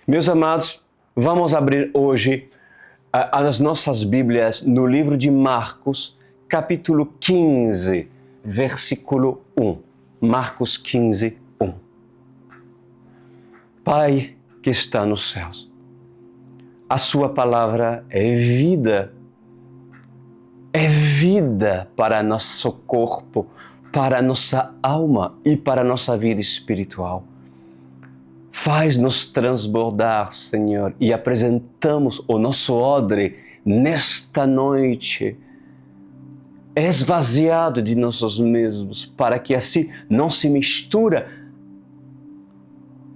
Meus amados, vamos abrir hoje as nossas Bíblias no livro de Marcos, capítulo 15, versículo 1. Marcos 15, 1. Pai que está nos céus, a sua palavra é vida para nosso corpo, para nossa alma e para nossa vida espiritual. Faz-nos transbordar, Senhor, e apresentamos o nosso odre nesta noite, esvaziado de nós mesmos, para que assim não se mistura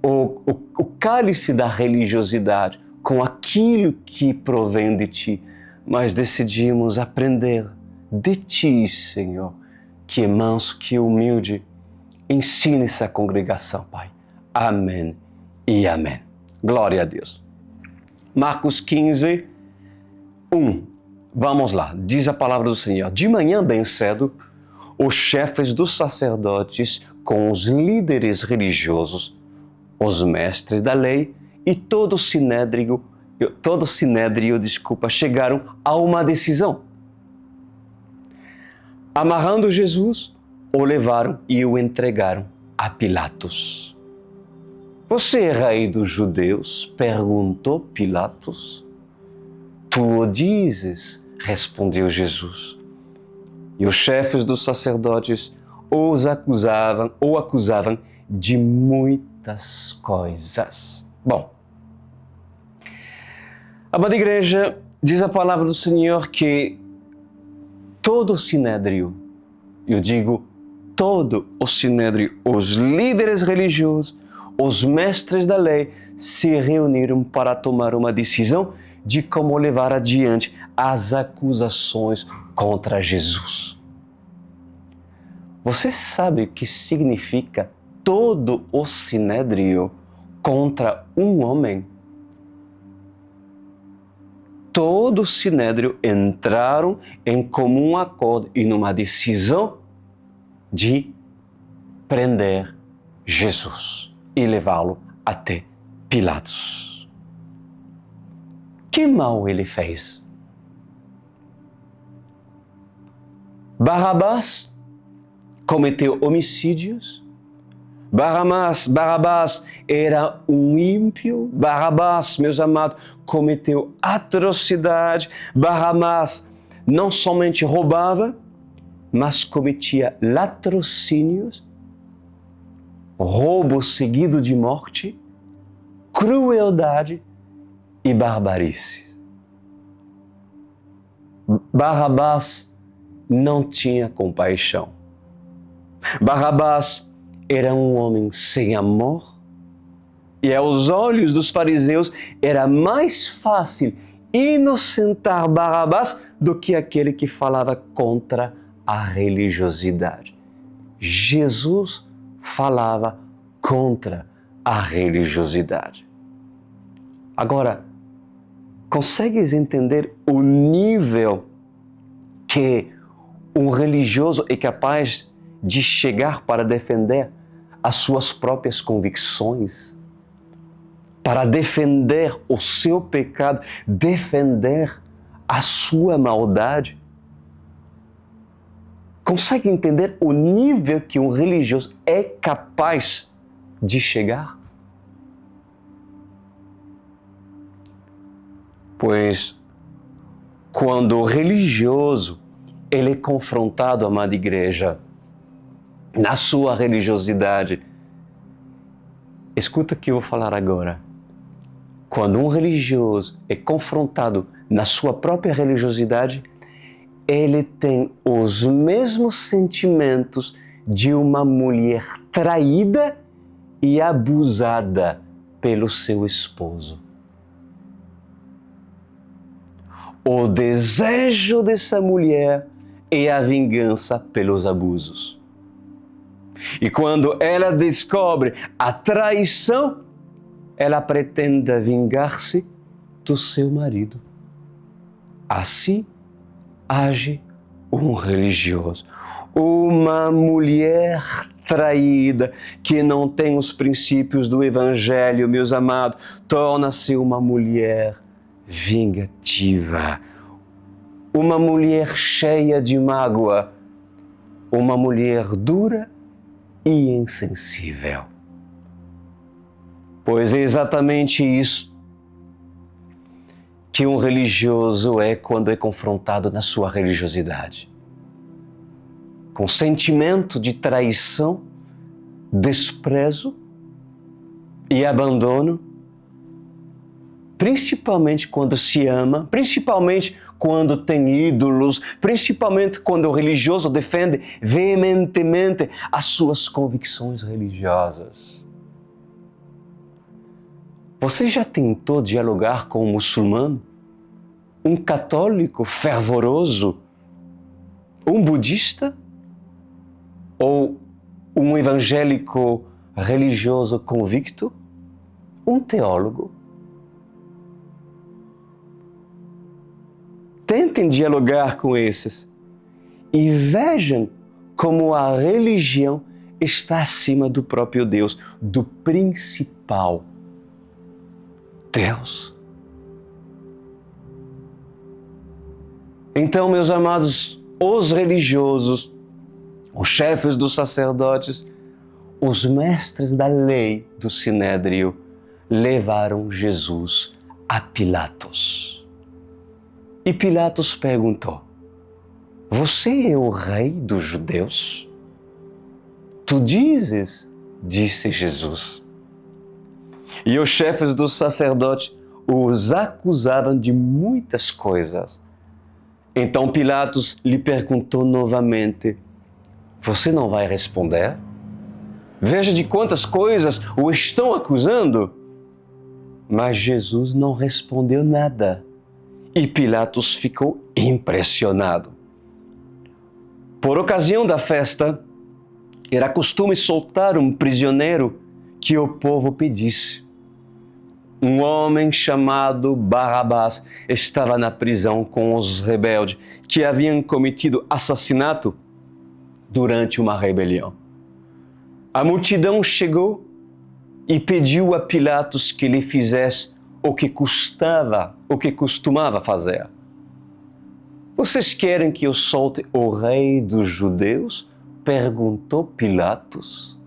o cálice da religiosidade com aquilo que provém de Ti, mas decidimos aprender de Ti, Senhor, que é manso, que é humilde. Ensine essa congregação, Pai. Amém e amém. Glória a Deus. Marcos 15, 1. Vamos lá, diz a palavra do Senhor. De manhã bem cedo, os chefes dos sacerdotes com os líderes religiosos, os mestres da lei e todo o sinédrio, chegaram a uma decisão. Amarrando Jesus, o levaram e o entregaram a Pilatos. Você é rei dos judeus? Perguntou Pilatos. Tu o dizes, respondeu Jesus. E os chefes dos sacerdotes o acusavam de muitas coisas. Bom, a amada igreja, diz a palavra do Senhor que todo o sinédrio, eu digo todo o sinédrio, os líderes religiosos, os mestres da lei, se reuniram para tomar uma decisão de como levar adiante as acusações contra Jesus. Você sabe o que significa todo o sinédrio contra um homem? Todo o sinédrio entraram em comum acordo e numa decisão de prender Jesus e levá-lo até Pilatos. Que mal ele fez? Barrabás cometeu homicídios. Barrabás era um ímpio. Barrabás, meus amados, cometeu atrocidade. Barrabás não somente roubava, mas cometia latrocínios, roubo seguido de morte, crueldade e barbarice. Barrabás não tinha compaixão. Barrabás era um homem sem amor e aos olhos dos fariseus era mais fácil inocentar Barrabás do que aquele que falava contra a religiosidade. Jesus falava contra a religiosidade. Agora, consegues entender o nível que um religioso é capaz de chegar para defender as suas próprias convicções, para defender o seu pecado, defender a sua maldade? Consegue entender o nível que um religioso é capaz de chegar? Pois, quando o religioso ele é confrontado, amada igreja, na sua religiosidade, escuta o que eu vou falar agora. Quando um religioso é confrontado na sua própria religiosidade, ele tem os mesmos sentimentos de uma mulher traída e abusada pelo seu esposo. O desejo dessa mulher é a vingança pelos abusos. E quando ela descobre a traição, ela pretende vingar-se do seu marido. Assim age um religioso. Uma mulher traída, que não tem os princípios do Evangelho, meus amados, torna-se uma mulher vingativa, uma mulher cheia de mágoa, uma mulher dura e insensível. Pois é exatamente isso que um religioso é quando é confrontado na sua religiosidade. Com sentimento de traição, desprezo e abandono, principalmente quando se ama, principalmente quando tem ídolos, principalmente quando o religioso defende veementemente as suas convicções religiosas. Você já tentou dialogar com um muçulmano, um católico fervoroso, um budista ou um evangélico religioso convicto, um teólogo? Tentem dialogar com esses e vejam como a religião está acima do próprio Deus, do principal Deus. Então, meus amados, os religiosos, os chefes dos sacerdotes, os mestres da lei do Sinédrio levaram Jesus a Pilatos. E Pilatos perguntou: você é o rei dos judeus? Tu dizes, disse Jesus. E os chefes dos sacerdotes os acusavam de muitas coisas. Então Pilatos lhe perguntou novamente: você não vai responder? Veja de quantas coisas o estão acusando. Mas Jesus não respondeu nada. E Pilatos ficou impressionado. Por ocasião da festa, era costume soltar um prisioneiro que o povo pedisse. Um homem chamado Barrabás estava na prisão com os rebeldes que haviam cometido assassinato durante uma rebelião. A multidão chegou e pediu a Pilatos que lhe fizesse o que costumava fazer. Vocês querem que eu solte o rei dos judeus? Perguntou Pilatos.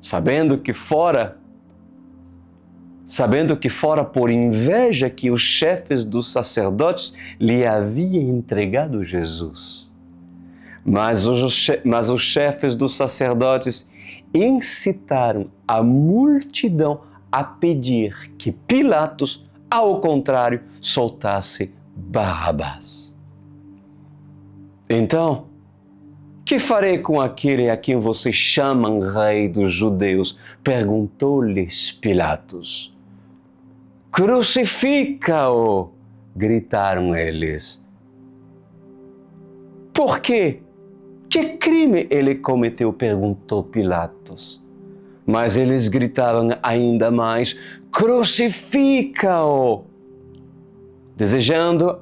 Sabendo que fora por inveja que os chefes dos sacerdotes lhe haviam entregado Jesus. Mas os chefes dos sacerdotes incitaram a multidão a pedir que Pilatos, ao contrário, soltasse Barrabás. Então, que farei com aquele a quem vocês chamam rei dos judeus? Perguntou-lhes Pilatos. Crucifica-o! Gritaram eles. Por quê? Que crime ele cometeu? Perguntou Pilatos. Mas eles gritavam ainda mais: crucifica-o! Desejando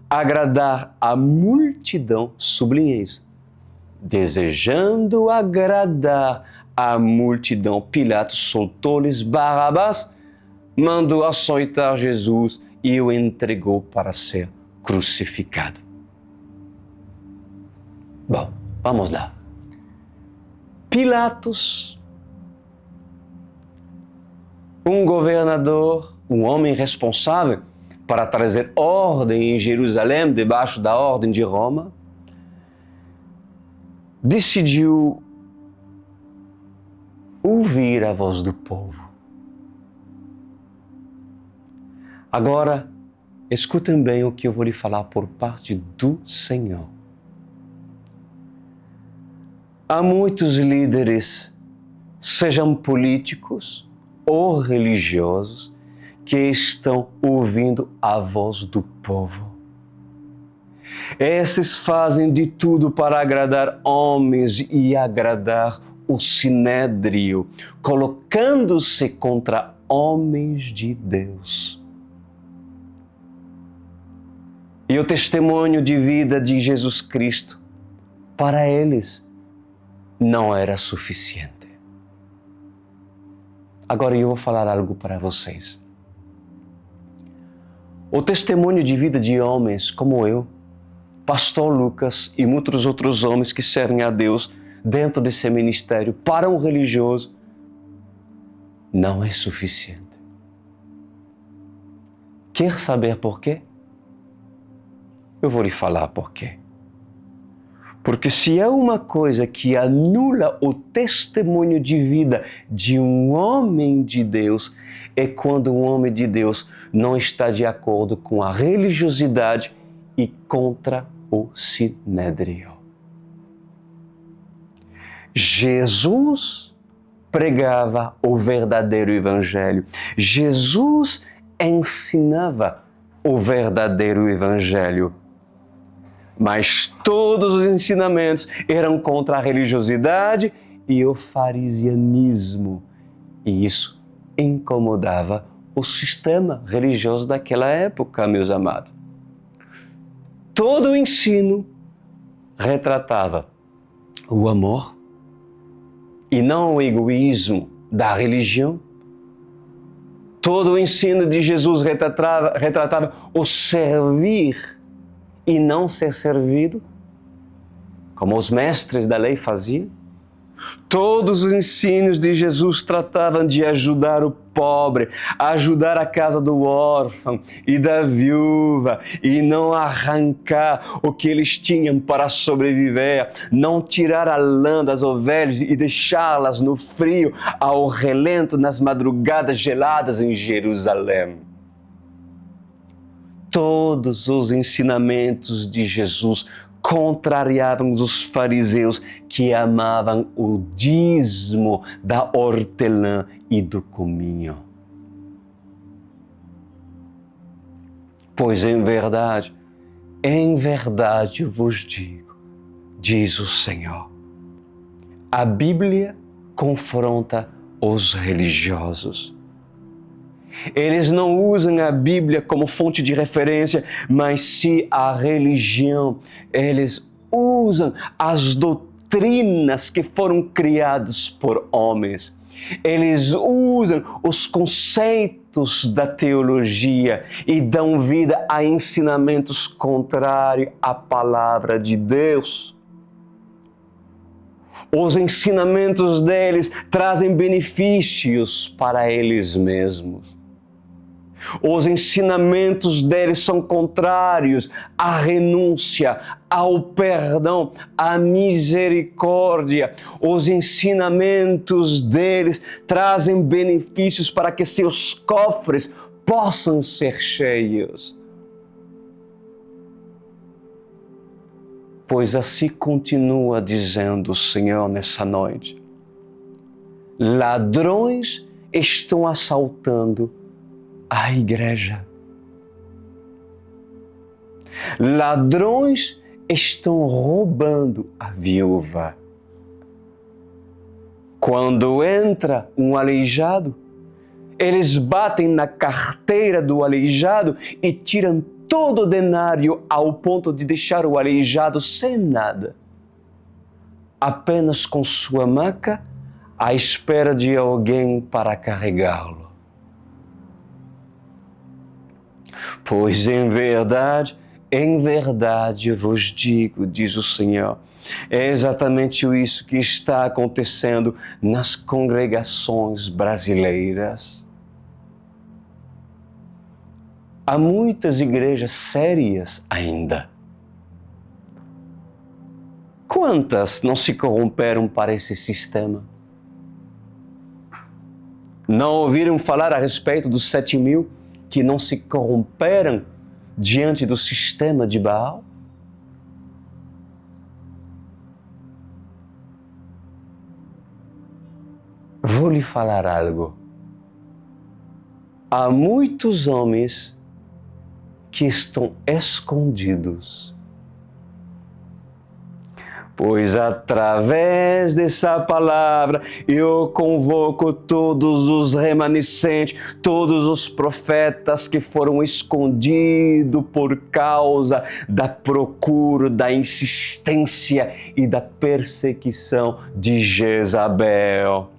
agradar a multidão, sublinhe isso. Desejando agradar a multidão, Pilatos soltou-lhes Barrabás, mandou açoitar Jesus e o entregou para ser crucificado. Bom, vamos lá. Pilatos, um governador, um homem responsável para trazer ordem em Jerusalém, debaixo da ordem de Roma, decidiu ouvir a voz do povo. Agora, escutem bem o que eu vou lhe falar por parte do Senhor. Há muitos líderes, sejam políticos ou religiosos, que estão ouvindo a voz do povo. Esses fazem de tudo para agradar homens e agradar o Sinédrio, colocando-se contra homens de Deus. E o testemunho de vida de Jesus Cristo, para eles, não era suficiente. Agora eu vou falar algo para vocês. O testemunho de vida de homens como eu, Pastor Lucas e muitos outros homens que servem a Deus dentro desse ministério para um religioso não é suficiente. Quer saber por quê? Eu vou lhe falar por quê. Porque se é uma coisa que anula o testemunho de vida de um homem de Deus, é quando um homem de Deus não está de acordo com a religiosidade e contra o sinédrio. Jesus pregava o verdadeiro evangelho. Jesus ensinava o verdadeiro evangelho. Mas todos os ensinamentos eram contra a religiosidade e o farisianismo. E isso incomodava o sistema religioso daquela época, meus amados. Todo o ensino retratava o amor e não o egoísmo da religião. Todo o ensino de Jesus retratava o servir e não ser servido, como os mestres da lei faziam. Todos os ensinos de Jesus tratavam de ajudar o pobre, ajudar a casa do órfão e da viúva e não arrancar o que eles tinham para sobreviver, não tirar a lã das ovelhas e deixá-las no frio, ao relento, nas madrugadas geladas em Jerusalém. Todos os ensinamentos de Jesus contrariavam os fariseus que amavam o dízimo da hortelã e do cominho. Pois em verdade vos digo, diz o Senhor, a Bíblia confronta os religiosos. Eles não usam a Bíblia como fonte de referência, mas sim a religião. Eles usam as doutrinas que foram criadas por homens. Eles usam os conceitos da teologia e dão vida a ensinamentos contrários à palavra de Deus. Os ensinamentos deles trazem benefícios para eles mesmos. Os ensinamentos deles são contrários à renúncia, ao perdão, à misericórdia. Os ensinamentos deles trazem benefícios para que seus cofres possam ser cheios. Pois assim continua dizendo o Senhor nessa noite: ladrões estão assaltando a igreja. Ladrões estão roubando a viúva. Quando entra um aleijado, eles batem na carteira do aleijado e tiram todo o denário ao ponto de deixar o aleijado sem nada, apenas com sua maca à espera de alguém para carregá-lo. Pois em verdade vos digo, diz o Senhor, é exatamente isso que está acontecendo nas congregações brasileiras. Há muitas igrejas sérias ainda. Quantas não se corromperam para esse sistema? Não ouviram falar a respeito dos 7.000 que não se corromperam diante do sistema de Baal? Vou lhe falar algo. Há muitos homens que estão escondidos. Pois através dessa palavra eu convoco todos os remanescentes, todos os profetas que foram escondidos por causa da procura, da insistência e da perseguição de Jezabel.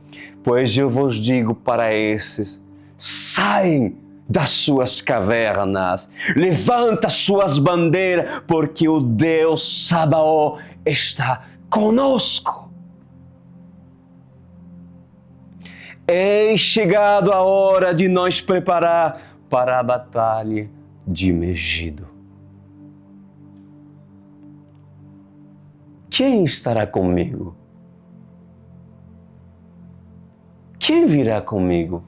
Pois eu vos digo para esses: saem das suas cavernas, levanta suas bandeiras, porque o Deus Sabaoth está conosco. É chegado a hora de nós preparar para a batalha de Megido. Quem estará comigo? Quem virá comigo?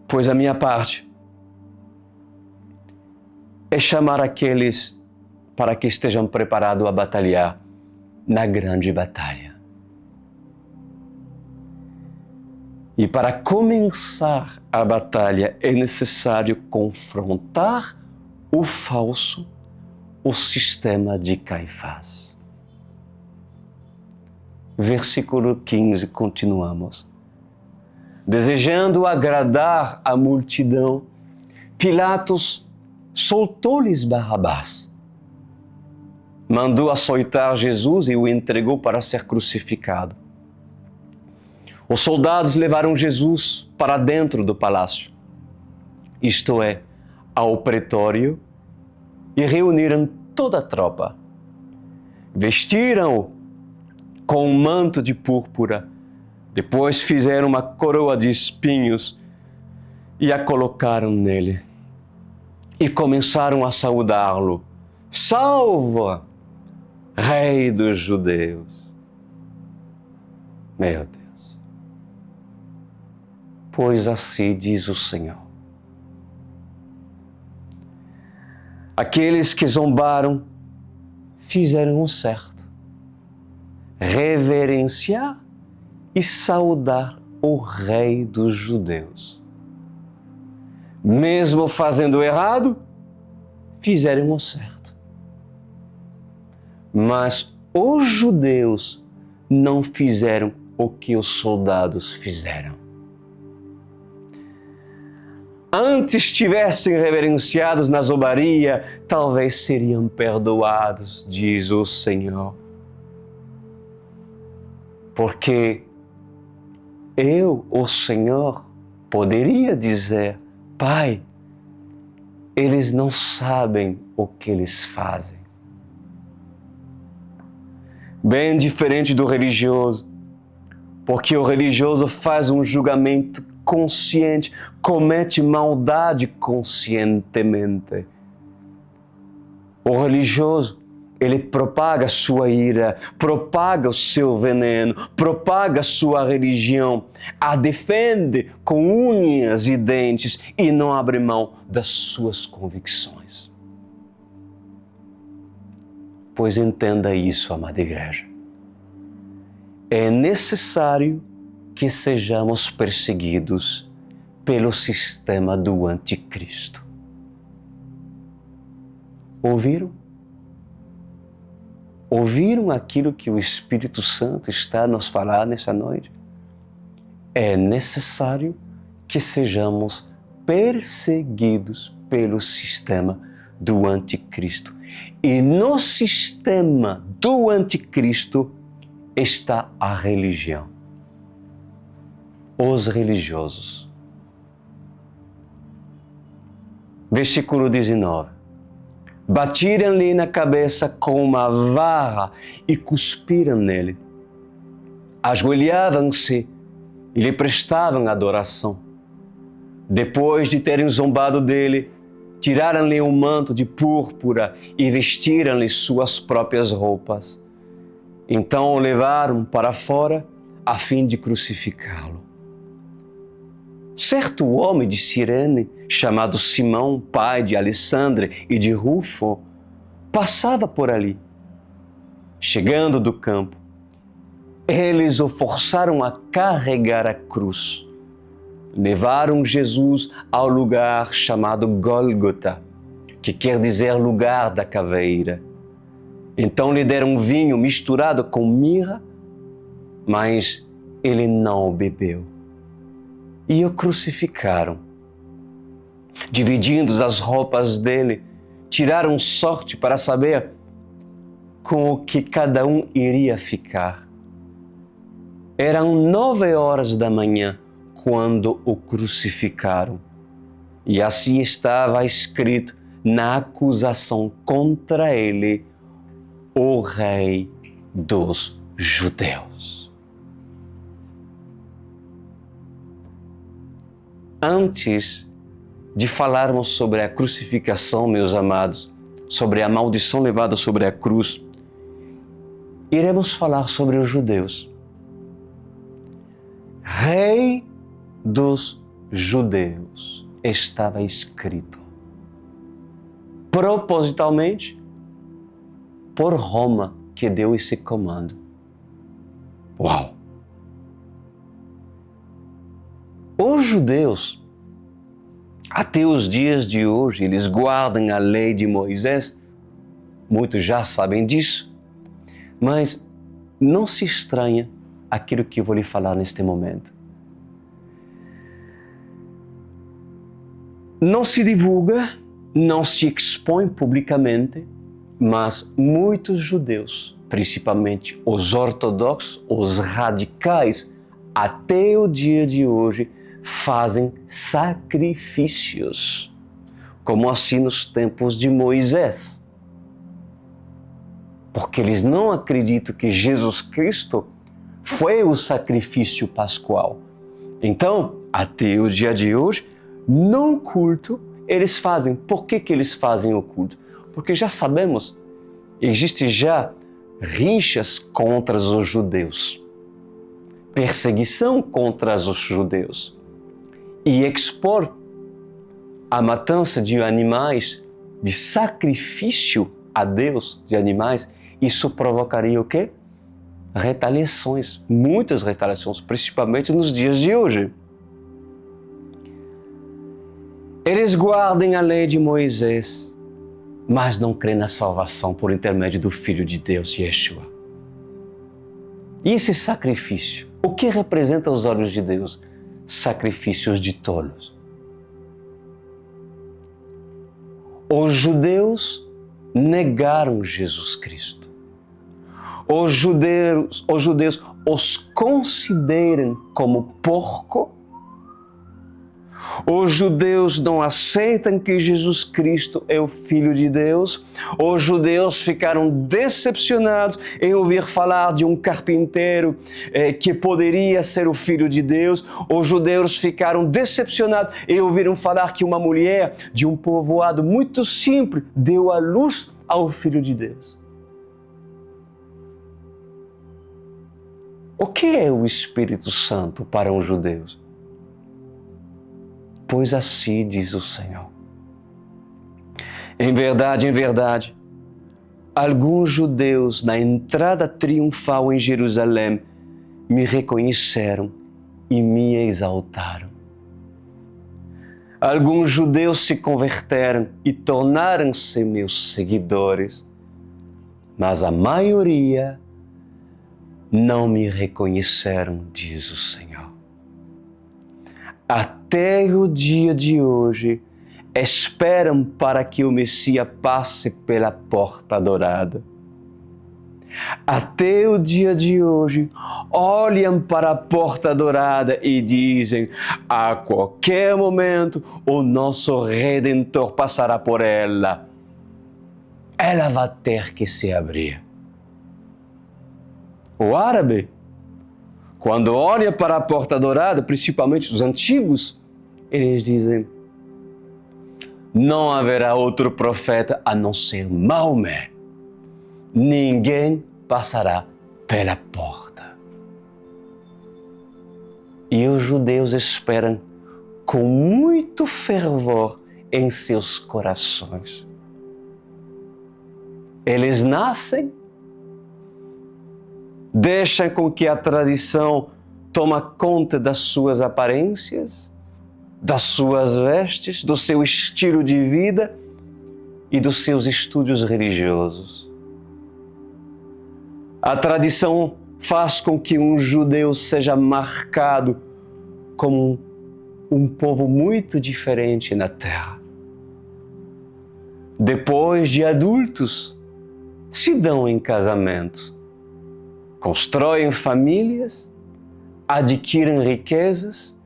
Pois a minha parte é chamar aqueles para que estejam preparados a batalhar na grande batalha. E para começar a batalha é necessário confrontar o falso, o sistema de Caifás. Versículo 15, continuamos. Desejando agradar a multidão, Pilatos soltou-lhes Barrabás. Mandou açoitar Jesus e o entregou para ser crucificado. Os soldados levaram Jesus para dentro do palácio, isto é, ao pretório, e reuniram toda a tropa. Vestiram-o com um manto de púrpura, depois fizeram uma coroa de espinhos e a colocaram nele. E começaram a saudá-lo: salva, Rei dos Judeus. Meu Deus. Pois assim diz o Senhor: aqueles que zombaram fizeram o certo, reverenciar e saudar o Rei dos Judeus. Mesmo fazendo errado, fizeram o certo. Mas os judeus não fizeram o que os soldados fizeram. Antes tivessem reverenciados na zombaria, talvez seriam perdoados, diz o Senhor. Porque eu, o Senhor, poderia dizer: Pai, eles não sabem o que eles fazem. Bem diferente do religioso, porque o religioso faz um julgamento consciente, comete maldade conscientemente. O religioso, ele propaga sua ira, propaga o seu veneno, propaga sua religião, a defende com unhas e dentes e não abre mão das suas convicções. Pois entenda isso, amada igreja. É necessário que sejamos perseguidos pelo sistema do anticristo. Ouviram? Ouviram aquilo que o Espírito Santo está a nos falar nessa noite? É necessário que sejamos perseguidos pelo sistema do anticristo. E no sistema do anticristo está a religião, os religiosos. Versículo 19. Batiram-lhe na cabeça com uma vara e cuspiram nele. Ajoelhavam-se e lhe prestavam adoração. Depois de terem zombado dele, tiraram-lhe um manto de púrpura e vestiram-lhe suas próprias roupas. Então o levaram para fora a fim de crucificá-lo. Certo homem de Cirene, chamado Simão, pai de Alessandre e de Rufo, passava por ali. Chegando do campo, eles o forçaram a carregar a cruz. Levaram Jesus ao lugar chamado Gólgota, que quer dizer lugar da caveira. Então lhe deram vinho misturado com mirra, mas ele não bebeu. E o crucificaram. Dividindo as roupas dele, tiraram sorte para saber com o que cada um iria ficar. Eram 9 horas da manhã quando o crucificaram. E assim estava escrito na acusação contra ele: o Rei dos Judeus. Antes de falarmos sobre a crucificação, meus amados, sobre a maldição levada sobre a cruz, iremos falar sobre os judeus. Rei dos Judeus estava escrito propositalmente por Roma, que deu esse comando. Uau! Os judeus, até os dias de hoje, eles guardam a lei de Moisés, muitos já sabem disso, mas não se estranha aquilo que eu vou lhe falar neste momento. Não se divulga, não se expõe publicamente, mas muitos judeus, principalmente os ortodoxos, os radicais, até o dia de hoje, fazem sacrifícios, como assim nos tempos de Moisés. Porque eles não acreditam que Jesus Cristo foi o sacrifício pascual. Então, até o dia de hoje, no culto, eles fazem. Por que eles fazem o culto? Porque já sabemos, existe já rixas contra os judeus, perseguição contra os judeus. E expor a matança de animais, de sacrifício a Deus de animais, isso provocaria o quê? Retaliações, muitas retaliações, principalmente nos dias de hoje. Eles guardam a lei de Moisés, mas não creem na salvação por intermédio do Filho de Deus, Yeshua. E esse sacrifício, o que representa aos olhos de Deus? Sacrifícios de tolos. Os judeus negaram Jesus Cristo. Os judeus os consideram como porco. Os judeus não aceitam que Jesus Cristo é o Filho de Deus. Os judeus ficaram decepcionados em ouvir falar de um carpinteiro que poderia ser o Filho de Deus. Os judeus ficaram decepcionados em ouvir falar que uma mulher de um povoado muito simples deu à luz ao Filho de Deus. O que é o Espírito Santo para os judeus? Pois assim diz o Senhor. Em verdade, alguns judeus na entrada triunfal em Jerusalém me reconheceram e me exaltaram. Alguns judeus se converteram e tornaram-se meus seguidores, mas a maioria não me reconheceram, diz o Senhor. Até o dia de hoje, esperam para que o Messias passe pela porta dourada. Até o dia de hoje, olham para a porta dourada e dizem: a qualquer momento, o nosso Redentor passará por ela. Ela vai ter que se abrir. O árabe, quando olha para a porta dourada, principalmente os antigos, eles dizem: não haverá outro profeta a não ser Maomé. Ninguém passará pela porta. E os judeus esperam com muito fervor em seus corações. Eles nascem, deixam com que a tradição tome conta das suas aparências, das suas vestes, do seu estilo de vida e dos seus estudos religiosos. A tradição faz com que um judeu seja marcado como um povo muito diferente na terra. Depois de adultos, se dão em casamento, constroem famílias, adquirem riquezas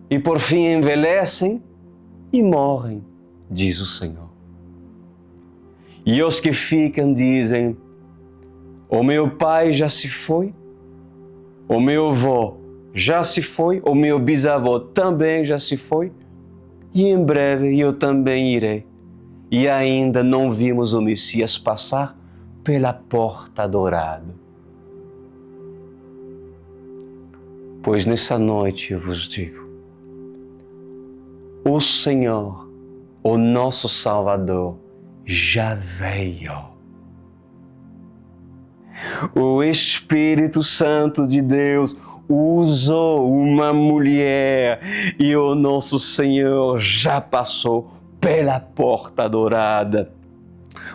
e por fim envelhecem e morrem, diz o Senhor. E os que ficam dizem: o meu pai já se foi, o meu avô já se foi, o meu bisavô também já se foi, e em breve eu também irei. E ainda não vimos o Messias passar pela porta dourada. Pois nessa noite eu vos digo, o Senhor, o nosso Salvador, já veio. O Espírito Santo de Deus usou uma mulher e o nosso Senhor já passou pela porta dourada.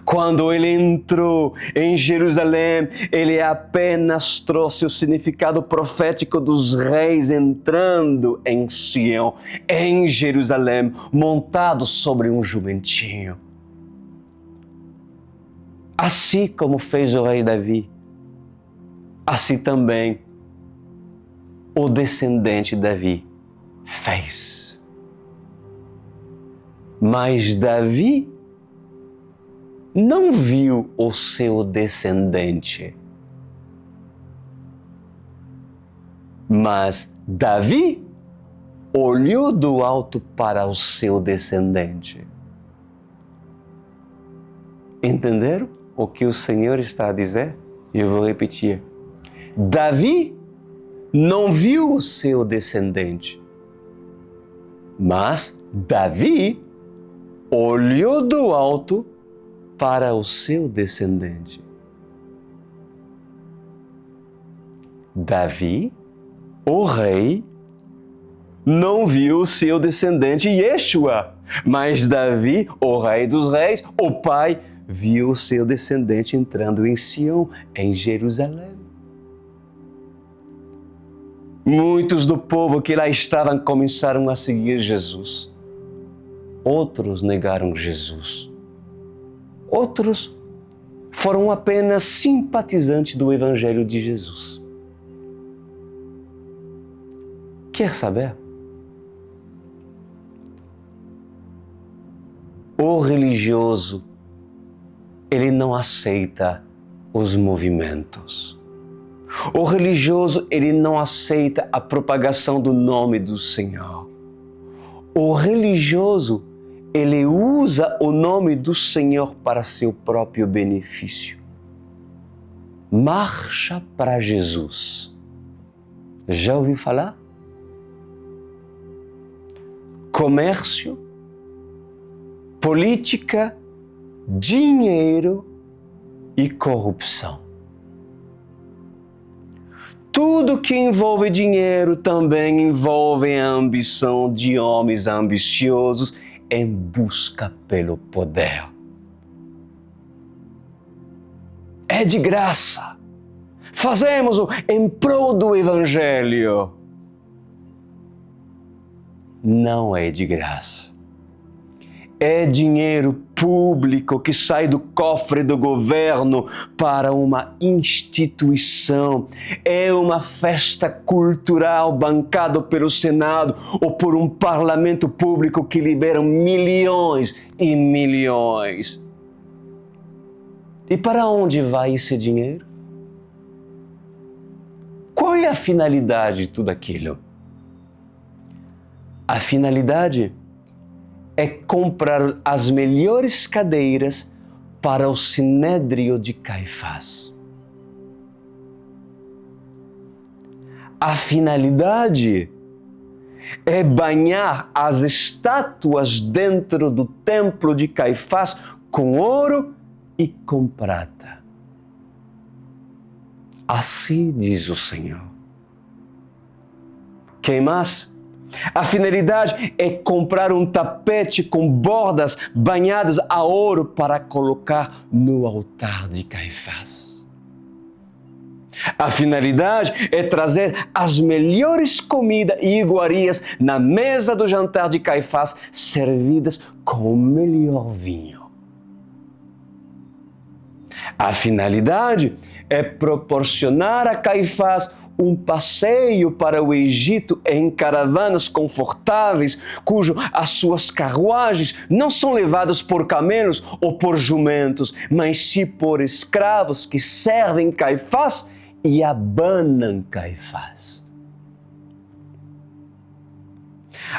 Quando ele entrou em Jerusalém, ele apenas trouxe o significado profético dos reis entrando em Sião, em Jerusalém, montado sobre um jumentinho. Assim como fez o rei Davi, assim também o descendente Davi fez. Mas Davi não viu o seu descendente. Mas Davi olhou do alto para o seu descendente. Entenderam o que o Senhor está a dizer? Eu vou repetir. Davi não viu o seu descendente, mas Davi olhou do alto para o seu descendente. Davi, o rei, não viu o seu descendente Yeshua, mas Davi, o rei dos reis, o pai, viu o seu descendente entrando em Sião, em Jerusalém. Muitos do povo que lá estavam começaram a seguir Jesus. Outros negaram Jesus. Outros foram apenas simpatizantes do Evangelho de Jesus. Quer saber? O religioso, ele não aceita os movimentos. O religioso, ele não aceita a propagação do nome do Senhor. O religioso, ele usa o nome do Senhor para seu próprio benefício. Marcha para Jesus. Já ouviu falar? Comércio, política, dinheiro e corrupção. Tudo que envolve dinheiro também envolve a ambição de homens ambiciosos em busca pelo poder. É de graça. Fazemos-o em prol do Evangelho. Não é de graça. É dinheiro público que sai do cofre do governo para uma instituição. É uma festa cultural bancada pelo Senado ou por um parlamento público que liberam milhões e milhões. E para onde vai esse dinheiro? Qual é a finalidade de tudo aquilo? A finalidade é comprar as melhores cadeiras para o sinédrio de Caifás. A finalidade é banhar as estátuas dentro do templo de Caifás com ouro e com prata. Assim diz o Senhor. Quem mais? A finalidade é comprar um tapete com bordas banhadas a ouro para colocar no altar de Caifás. A finalidade é trazer as melhores comidas e iguarias na mesa do jantar de Caifás, servidas com o melhor vinho. A finalidade é proporcionar a Caifás um passeio para o Egito em caravanas confortáveis, as suas carruagens não são levadas por camelos ou por jumentos, mas sim por escravos que servem Caifás e abanam Caifás.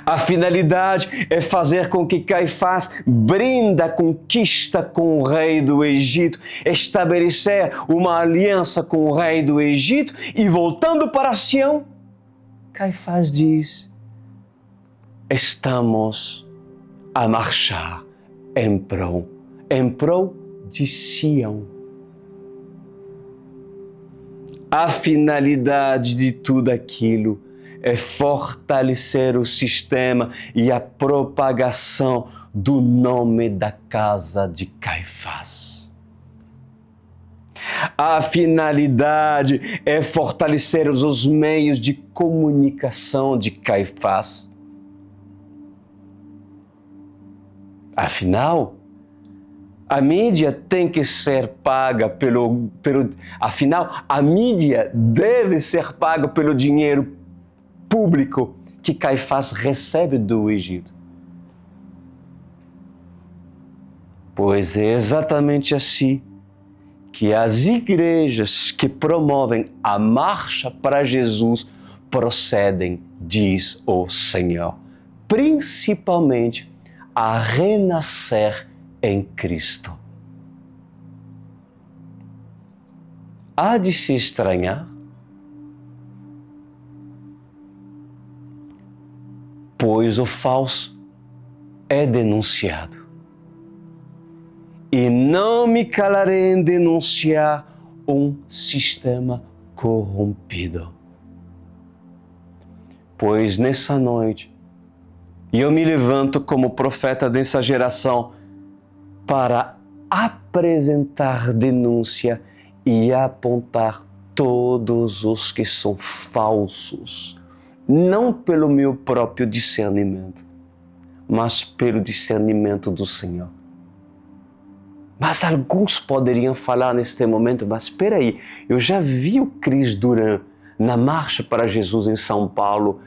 A finalidade é fazer com que Caifás brinde a conquista com o rei do Egito, estabelecer uma aliança com o rei do Egito e, voltando para Sião, Caifás diz: estamos a marchar em prol de Sião. A finalidade de tudo aquilo é fortalecer o sistema e a propagação do nome da casa de Caifás. A finalidade é fortalecer os meios de comunicação de Caifás. Afinal, a mídia tem que ser paga afinal, a mídia deve ser paga pelo dinheiro público que Caifás recebe do Egito. Pois é exatamente assim que as igrejas que promovem a marcha para Jesus procedem, diz o Senhor, principalmente a renascer em Cristo. Há de se estranhar, pois o falso é denunciado. E não me calarei em denunciar um sistema corrompido. Pois nessa noite, eu me levanto como profeta dessa geração para apresentar denúncia e apontar todos os que são falsos, não pelo meu próprio discernimento, mas pelo discernimento do Senhor. Mas alguns poderiam falar neste momento, mas espera aí, eu já vi o Cris Duran na Marcha para Jesus em São Paulo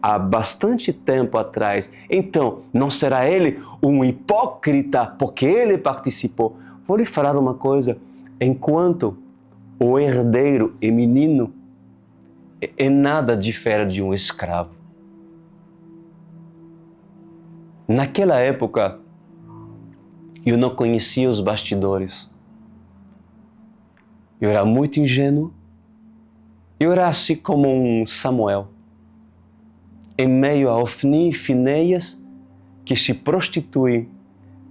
há bastante tempo atrás. Então, não será ele um hipócrita porque ele participou? Vou lhe falar uma coisa, enquanto o herdeiro é menino, em nada difere de um escravo. Naquela época, eu não conhecia os bastidores. Eu era muito ingênuo. Eu era assim como um Samuel, em meio a Ofni e Finéias que se prostituem.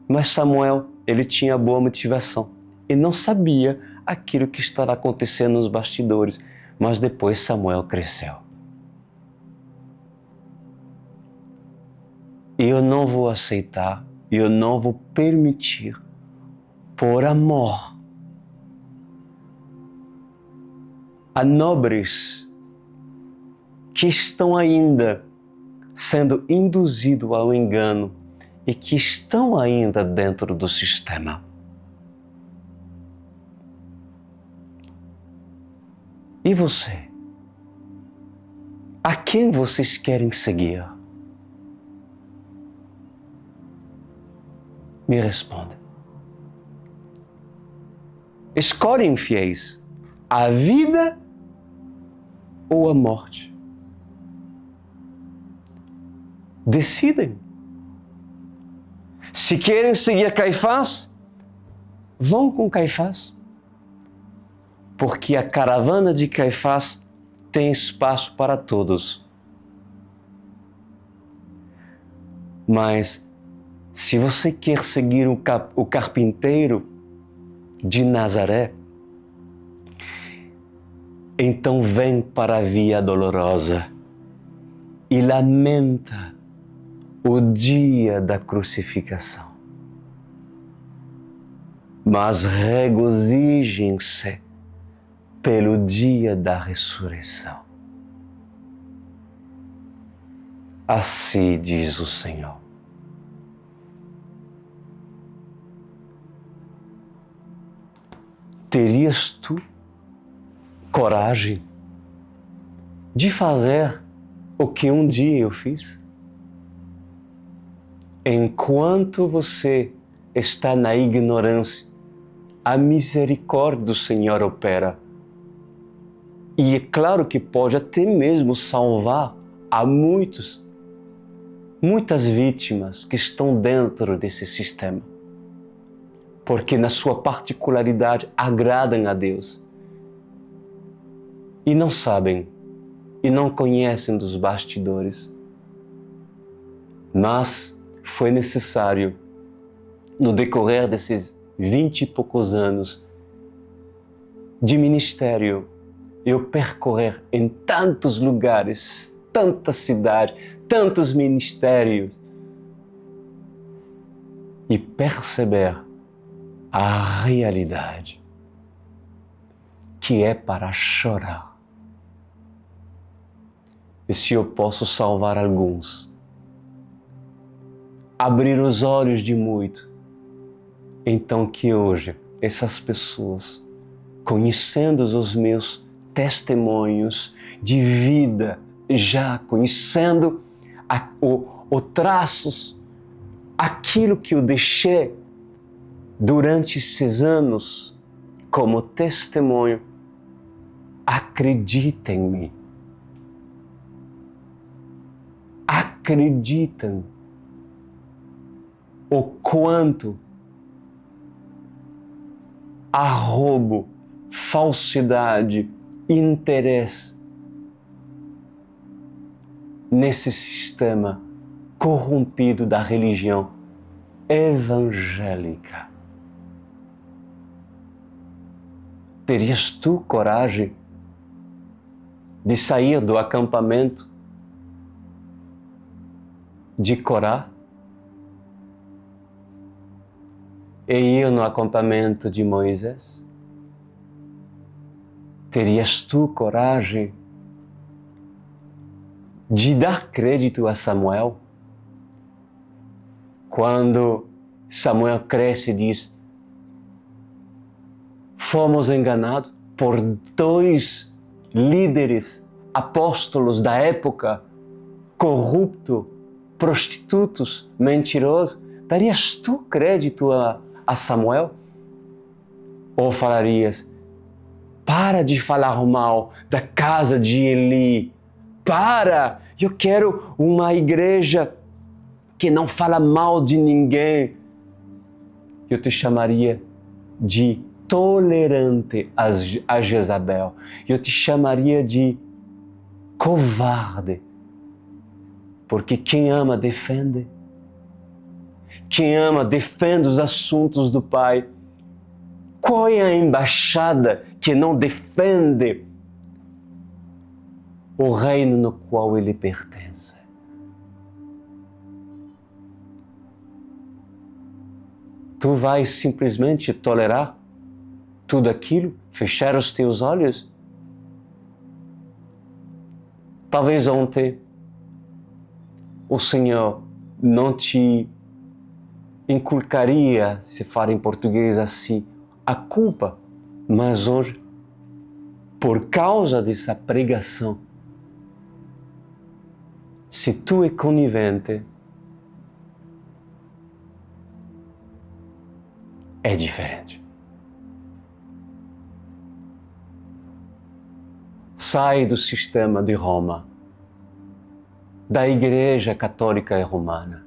Mas Samuel, ele tinha boa motivação e não sabia aquilo que estava acontecendo nos bastidores. Mas depois Samuel cresceu. Eu não vou aceitar, eu não vou permitir, por amor a nobres que estão ainda sendo induzidos ao engano e que estão ainda dentro do sistema. E você? A quem vocês querem seguir? Me responda. Escolhem, fiéis, a vida ou a morte? Decidem. Se querem seguir Caifás, vão com Caifás. Porque a caravana de Caifás tem espaço para todos. Mas, se você quer seguir o carpinteiro de Nazaré, então vem para a Via Dolorosa e lamenta o dia da crucificação. Mas regozijem-se, pelo dia da ressurreição. Assim diz o Senhor. Terias tu coragem de fazer o que um dia eu fiz? Enquanto você está na ignorância, a misericórdia do Senhor opera. E é claro que pode até mesmo salvar a muitas vítimas que estão dentro desse sistema. Porque na sua particularidade agradam a Deus. E não sabem, e não conhecem dos bastidores. Mas foi necessário, no decorrer desses 20 e poucos anos de ministério, eu percorrer em tantos lugares, tantas cidades, tantos ministérios e perceber a realidade que é para chorar. E se eu posso salvar alguns, abrir os olhos de muito, então que hoje essas pessoas, conhecendo os meus testemunhos de vida, já conhecendo o traços, aquilo que eu deixei durante esses anos como testemunho, acreditem em mim. Acreditem o quanto há roubo, falsidade, interesse nesse sistema corrompido da religião evangélica. Terias tu coragem de sair do acampamento de Corá e ir no acampamento de Moisés? Terias tu coragem de dar crédito a Samuel? Quando Samuel cresce e diz: fomos enganados por 2 líderes apóstolos da época, corruptos, prostitutos, mentirosos. Darias tu crédito a Samuel? Ou falarias: para de falar mal da casa de Eli, para, eu quero uma igreja que não fala mal de ninguém. Eu te chamaria de tolerante a Jezabel. Eu te chamaria de covarde. Porque quem ama, defende. Quem ama, defende os assuntos do Pai. Qual é a embaixada que não defende o reino no qual ele pertence? Tu vais simplesmente tolerar tudo aquilo? Fechar os teus olhos? Talvez ontem o Senhor não te inculcaria, se fala em português assim, a culpa, mas hoje, por causa dessa pregação, se tu é conivente, é diferente. Sai do sistema de Roma, da Igreja Católica Romana.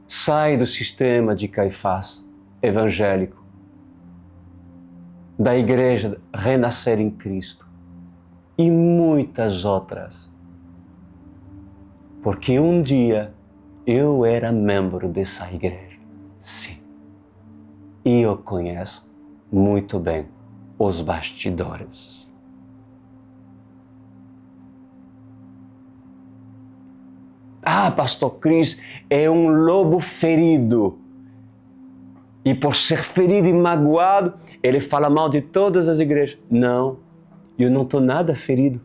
Sai do sistema de Caifás, evangélico, da Igreja Renascer em Cristo e muitas outras. Porque um dia eu era membro dessa igreja, sim. E eu conheço muito bem os bastidores. Ah, Pastor Cris é um lobo ferido. E por ser ferido e magoado, ele fala mal de todas as igrejas. Não, eu não estou nada ferido.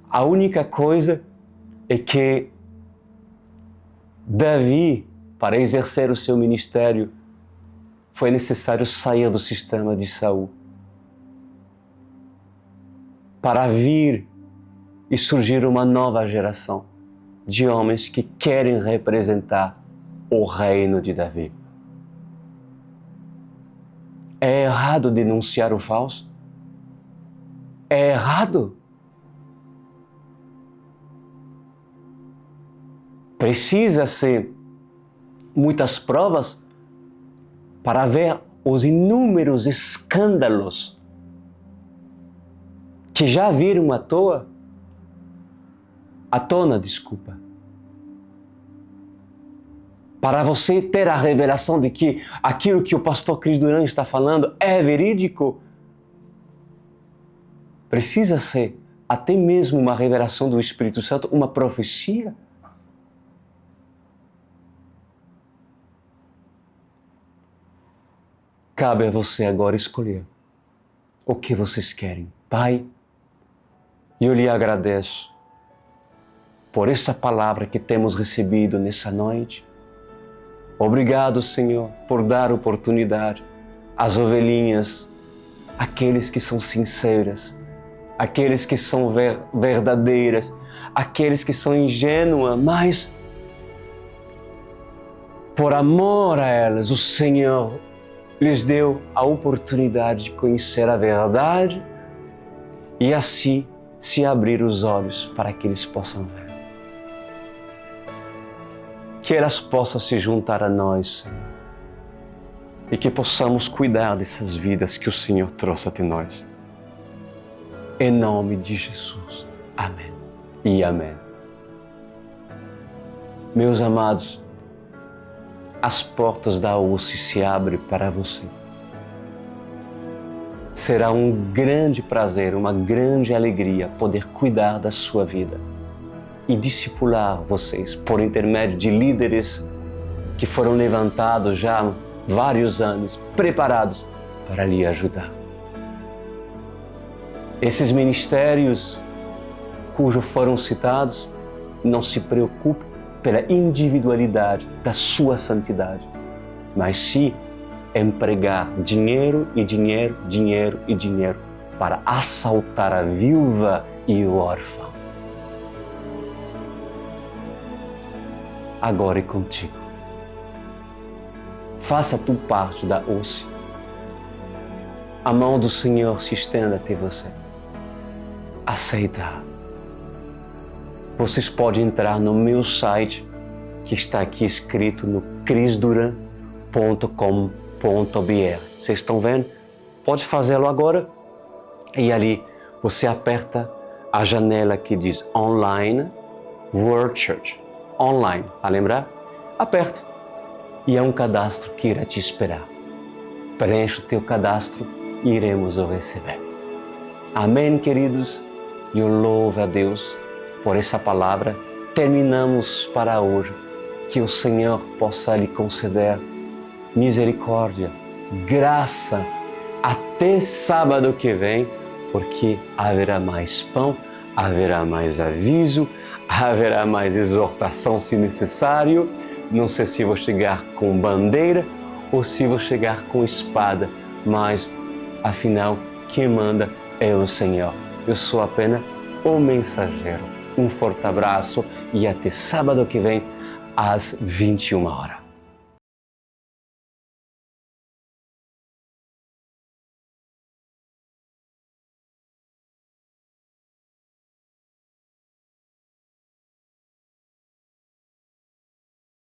A única coisa é que Davi, para exercer o seu ministério, foi necessário sair do sistema de Saul para vir e surgir uma nova geração de homens que querem representar o reino de Davi. É errado denunciar o falso? É errado. Precisa-se muitas provas para ver os inúmeros escândalos que já viram à tona, para você ter a revelação de que aquilo que o pastor Cris Duran está falando é verídico, precisa ser até mesmo uma revelação do Espírito Santo, uma profecia. Cabe a você agora escolher o que vocês querem. Pai, eu lhe agradeço por essa palavra que temos recebido nessa noite. Obrigado, Senhor, por dar oportunidade às ovelhinhas, aqueles que são sinceras, aqueles que são verdadeiras, aqueles que são ingênuas, mas por amor a elas, o Senhor lhes deu a oportunidade de conhecer a verdade e assim se abrir os olhos para que eles possam ver. Que elas possam se juntar a nós, Senhor, e que possamos cuidar dessas vidas que o Senhor trouxe até nós. Em nome de Jesus. Amém e amém. Meus amados, as portas da UCI se abrem para você. Será um grande prazer, uma grande alegria poder cuidar da sua vida e discipular vocês por intermédio de líderes que foram levantados já há vários anos, preparados para lhe ajudar. Esses ministérios cujos foram citados, não se preocupe pela individualidade da sua santidade, mas sim empregar dinheiro e dinheiro, dinheiro e dinheiro para assaltar a viúva e o órfão. Agora é contigo. Faça tu parte da UCI. A mão do Senhor se estenda até você. Aceita. Vocês podem entrar no meu site, que está aqui escrito no crisduran.com.br. Vocês estão vendo? Pode fazê-lo agora. E ali você aperta a janela que diz Online World Church. Online, a lembrar? Aperta. E é um cadastro que irá te esperar. Preencha o teu cadastro e iremos o receber. Amém, queridos? Eu louvo a Deus por essa palavra. Terminamos para hoje. Que o Senhor possa lhe conceder misericórdia, graça, até sábado que vem, porque haverá mais pão, haverá mais aviso, haverá mais exortação se necessário. Não sei se vou chegar com bandeira ou se vou chegar com espada, mas afinal quem manda é o Senhor. Eu sou apenas o mensageiro. Um forte abraço e até sábado que vem às 21h.